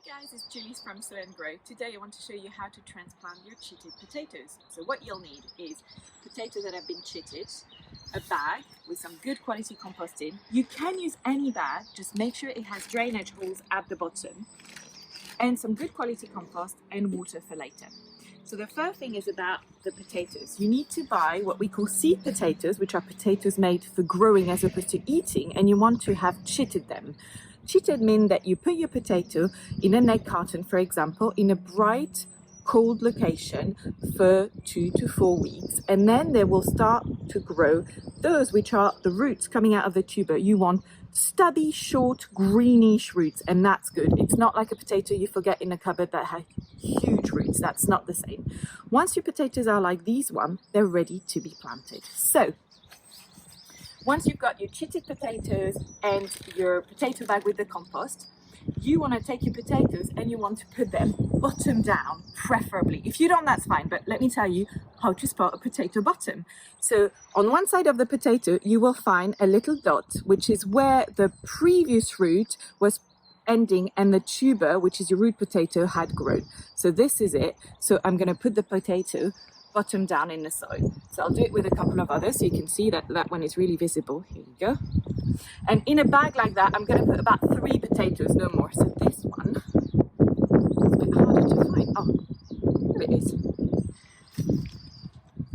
guys, it's Julie's from Sow and Grow. Today I want to show you how to transplant your chitted potatoes. So what you'll need is potatoes that have been chitted, a bag with some good quality compost in. You can use any bag, just make sure it has drainage holes at the bottom, and some good quality compost and water for later. So the first thing is about the potatoes. You need to buy what we call seed potatoes, which are potatoes made for growing as opposed to eating, and you want to have chitted them. Chitted means that you put your potato in an egg carton, for example, in a bright, cold location for 2 to 4 weeks, and then they will start to grow. Those which are the roots coming out of the tuber, you want stubby, short, greenish roots, and that's good. It's not like a potato you forget in a cupboard that has huge roots. That's not the same. Once your potatoes are like these one, they're ready to be planted. So once you've got your chitted potatoes and your potato bag with the compost, you want to take your potatoes and you want to put them bottom down, preferably. If you don't, that's fine, but let me tell you how to spot a potato bottom. So on one side of the potato, you will find a little dot, which is where the previous root was ending and the tuber, which is your root potato, had grown. So this is it. So I'm going to put the potato bottom down in the soil. So I'll do it with a couple of others so you can see that that one is really visible. Here you go. And in a bag like that, I'm going to put about 3 potatoes, no more. So this one is a bit harder to find. Oh, there it is.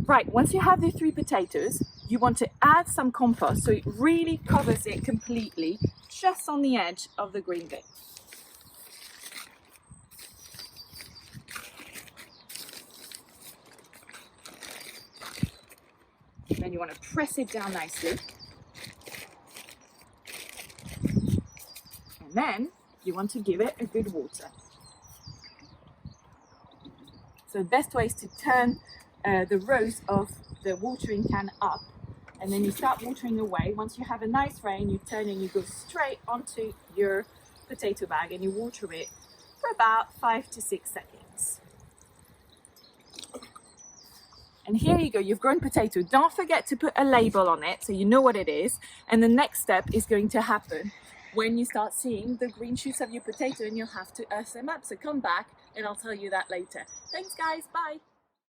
Right, once you have the 3 potatoes, you want to add some compost so it really covers it completely, just on the edge of the green bit. And then you want to press it down nicely. And then you want to give it a good water. So the best way is to turn the rows of the watering can up, and then you start watering away. Once you have a nice rain, you turn and you go straight onto your potato bag and you water it for about 5 to 6 seconds. And here you go, you've grown potato. Don't forget to put a label on it so you know what it is. And the next step is going to happen when you start seeing the green shoots of your potato, and you'll have to earth them up. So come back and I'll tell you that later. Thanks guys, bye.